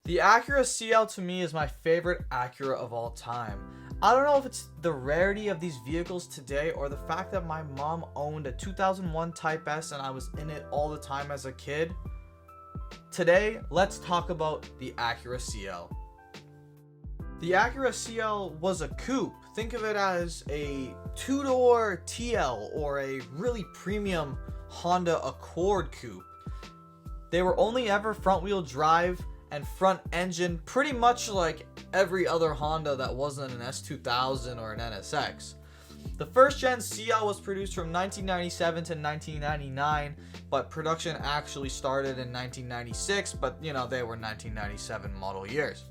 The Acura CL to me is my favorite Acura of all time. I don't know if it's the rarity of these vehicles today or the fact that my mom owned a 2001 Type S and I was in it all the time as a kid. Today, let's talk about the Acura CL. The Acura CL was a coupe. Think of it as a two-door TL or a really premium Honda Accord coupe. They were only ever front-wheel drive and front engine, pretty much like every other Honda that wasn't an S2000 or an NSX. The first gen CL was produced from 1997 to 1999, but production actually started in 1996, but you know, they were 1997 model years.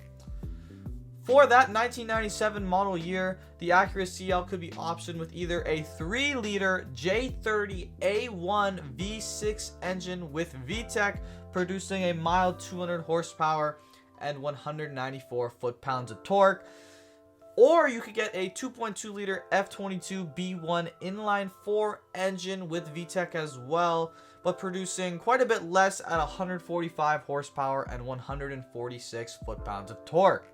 For that 1997 model year, the Acura CL could be optioned with either a 3-liter J30 A1 V6 engine with VTEC producing a mild 200 horsepower and 194 foot-pounds of torque, or you could get a 2.2-liter F22 B1 inline-4 engine with VTEC as well, but producing quite a bit less at 145 horsepower and 146 foot-pounds of torque.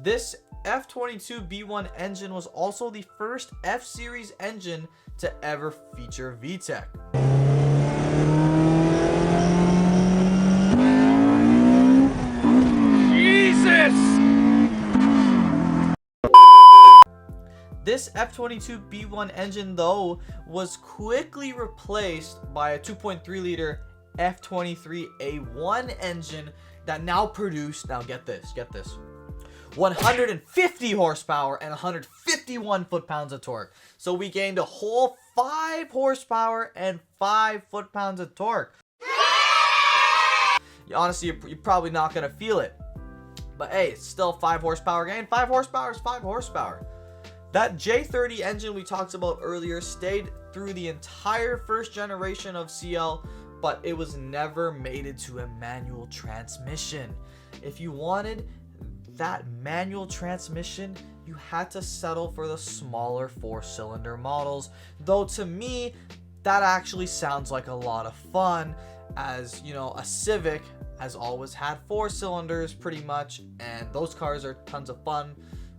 This F22 B1 engine was also the first F-Series engine to ever feature VTEC. This F22 B1 engine, though, was quickly replaced by a 2.3-liter F23 A1 engine that now produced, now get this, 150 horsepower and 151 foot-pounds of torque. So we gained a whole 5 horsepower and 5 foot-pounds of torque. Honestly, you're probably not going to feel it. But hey, it's still 5 horsepower gain. 5 horsepower is 5 horsepower. That J30 engine we talked about earlier stayed through the entire first generation of CL, but it was never mated to a manual transmission. If you wanted that manual transmission, you had to settle for the smaller 4-cylinder models, though to me that actually sounds like a lot of fun, as you know, a Civic has always had 4 cylinders pretty much, and those cars are tons of fun,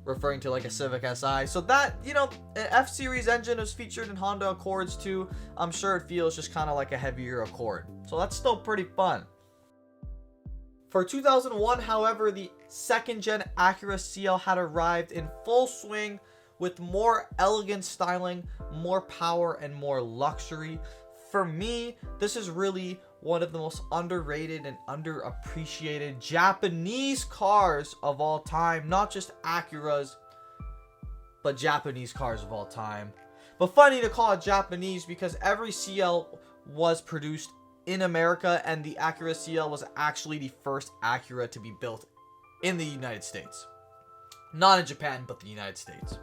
referring to like a Civic Si. So that, you know, an F-Series engine is featured in Honda Accords too. I'm sure it feels just kind of like a heavier Accord, so that's still pretty fun. For 2001, however, the second-gen Acura CL had arrived in full swing with more elegant styling, more power, and more luxury. For me, this is really one of the most underrated and underappreciated Japanese cars of all time. Not just Acuras, but Japanese cars of all time. But funny to call it Japanese because every CL was produced in America, and the Acura CL was actually the first Acura to be built in the United States. Not in Japan, but the United States.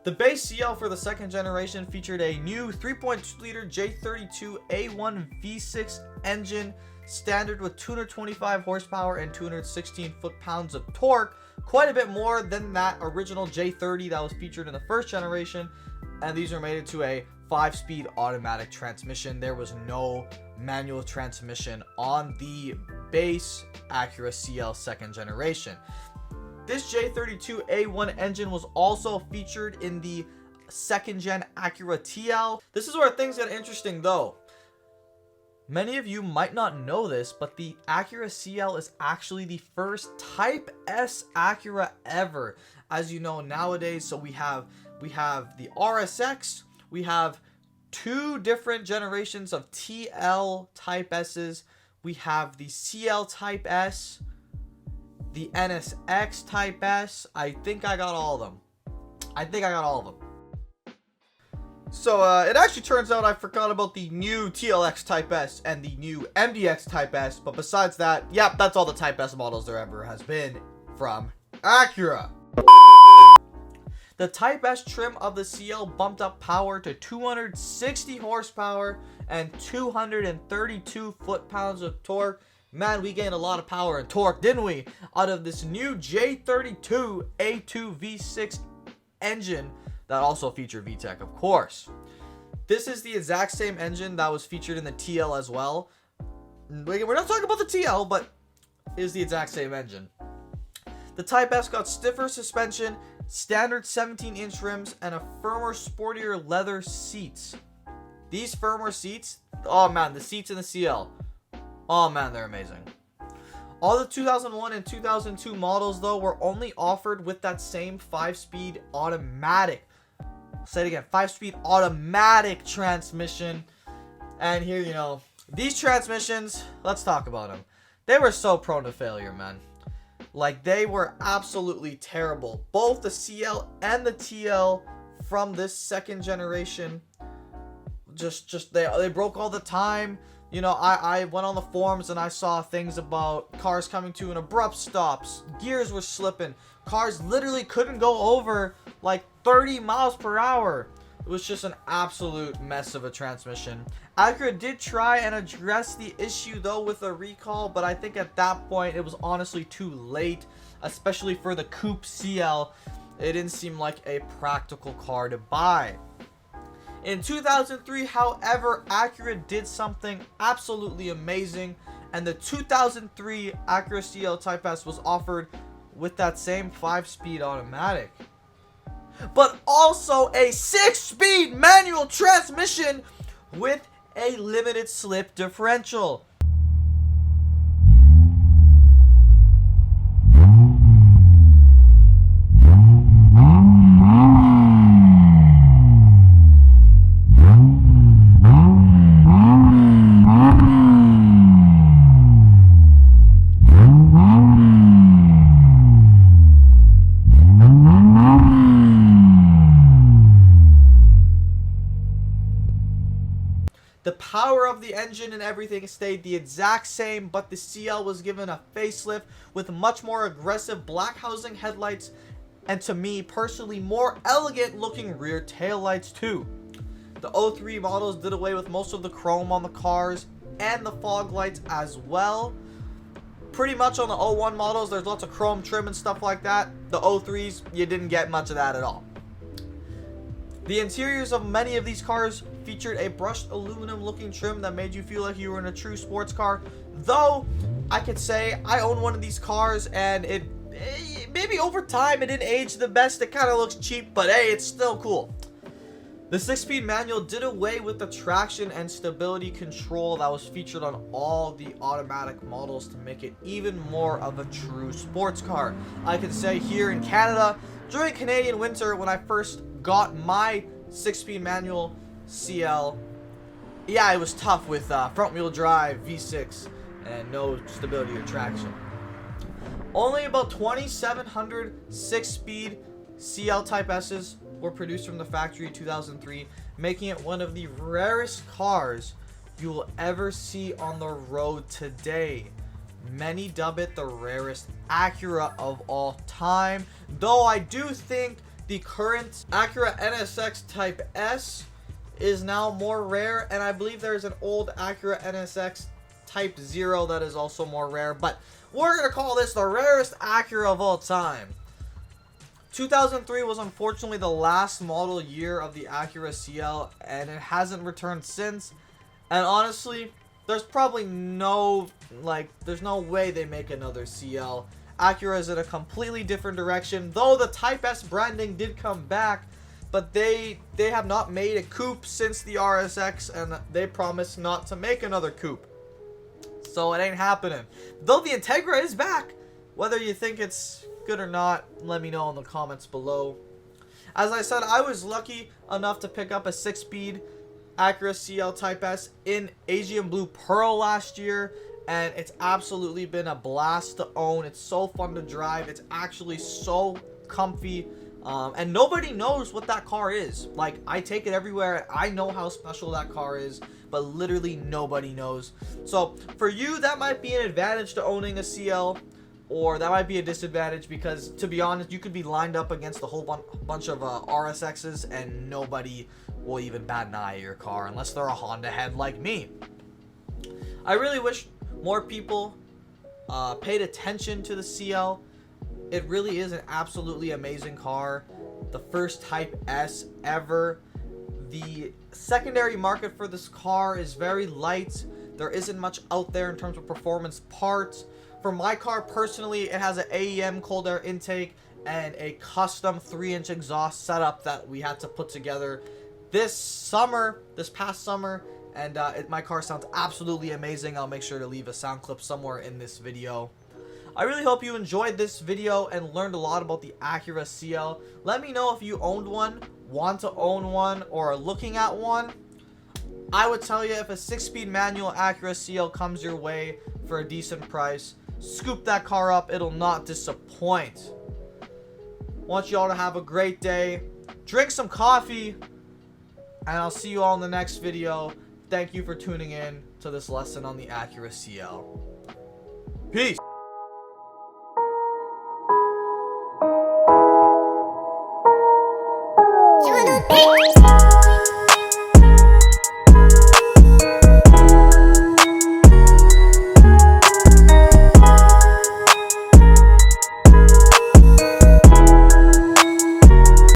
The base CL for the second generation featured a new 3.2-liter J32 A1 V6 engine, standard with 225 horsepower and 216 foot-pounds of torque, quite a bit more than that original J30 that was featured in the first generation, and these are mated to a 5-speed automatic transmission. There was no manual transmission on the base Acura CL second generation. This J32 A1 engine was also featured in the second gen Acura TL. This is where things get interesting though. Many of you might not know this, but the Acura CL is actually the first Type S Acura ever. As you know nowadays, so we have the RSX, we have 2 different generations of TL Type S's, we have the CL Type S, the NSX Type S. I think I got all of them. So it actually turns out I forgot about the new TLX Type S and the new MDX Type S, but besides that, yep, that's all the Type S models there ever has been from Acura. The Type S trim of the CL bumped up power to 260 horsepower and 232 foot-pounds of torque. Man, we gained a lot of power and torque, didn't we? Out of this new J32 A2 V6 engine that also featured VTEC, of course. This is the exact same engine that was featured in the TL as well. We're not talking about the TL, but is the exact same engine. The Type S got stiffer suspension, standard 17-inch rims, and a firmer, sportier leather seats. These firmer seats, oh man, the seats in the CL, oh man, they're amazing. All the 2001 and 2002 models, though, were only offered with that same 5-speed automatic. Say it again, 5-speed automatic transmission. And here, you know, these transmissions, let's talk about them. They were so prone to failure, man. Like, they were absolutely terrible. Both the CL and the TL from this second generation, they broke all the time. You know, I went on the forums and I saw things about cars coming to an abrupt stops. Gears were slipping. Cars literally couldn't go over like 30 miles per hour. It was just an absolute mess of a transmission. Acura did try and address the issue though with a recall, but I think at that point it was honestly too late, especially for the Coupe CL. It didn't seem like a practical car to buy. In 2003, however, Acura did something absolutely amazing, and the 2003 Acura CL Type S was offered with that same 5-speed automatic, but also a 6-speed manual transmission with a limited slip differential. The power of the engine and everything stayed the exact same, but the CL was given a facelift with much more aggressive black housing headlights, and to me personally, more elegant looking rear taillights too. The 03 models did away with most of the chrome on the cars and the fog lights as well. Pretty much on the 01 models, there's lots of chrome trim and stuff like that. The 03s, you didn't get much of that at all. The interiors of many of these cars featured a brushed aluminum looking trim that made you feel like you were in a true sports car. Though, I could say I own one of these cars and it maybe over time it didn't age the best. It kind of looks cheap, but hey, it's still cool. The 6-speed manual did away with the traction and stability control that was featured on all the automatic models to make it even more of a true sports car. I could say here in Canada, during Canadian winter when I first got my 6-speed manual CL, yeah, it was tough with front wheel drive V6 and no stability or traction. Only about 2,700 6-speed CL Type S's were produced from the factory in 2003, making it one of the rarest cars you will ever see on the road today. Many dub it the rarest Acura of all time, though I do think the current Acura NSX Type S is now more rare, and I believe there's an old Acura NSX Type 0 that is also more rare, but we're going to call this the rarest Acura of all time. 2003 was unfortunately the last model year of the Acura CL, and it hasn't returned since. And honestly, there's probably no way they make another CL. Acura is in a completely different direction, though the Type S branding did come back, but they have not made a coupe since the RSX, and they promised not to make another coupe. So it ain't happening. Though the Integra is back. Whether you think it's good or not, let me know in the comments below. As I said, I was lucky enough to pick up a 6-speed Acura CL Type S in Asian Blue Pearl last year, and it's absolutely been a blast to own. It's so fun to drive. It's actually so comfy, and nobody knows what that car is. Like, I take it everywhere. I know how special that car is, but literally nobody knows. So for you, that might be an advantage to owning a CL, or that might be a disadvantage, because to be honest, you could be lined up against a whole bunch of RSXs and nobody will even bat an eye at your car unless they're a Honda head like me. I really wish more people paid attention to the CL. It really is an absolutely amazing car. The first Type S ever. The secondary market for this car is very light. There isn't much out there in terms of performance parts. For my car personally, it has an AEM cold air intake and a custom 3-inch exhaust setup that we had to put together this past summer, and my car sounds absolutely amazing. I'll make sure to leave a sound clip somewhere in this video. I really hope you enjoyed this video and learned a lot about the Acura CL. Let me know if you owned one, want to own one, or are looking at one. I would tell you, if a 6-speed manual Acura CL comes your way for a decent price, scoop that car up. It'll not disappoint. Want you all to have a great day. Drink some coffee. And I'll see you all in the next video. Thank you for tuning in to this lesson on the Acura CL. Peace. You wanna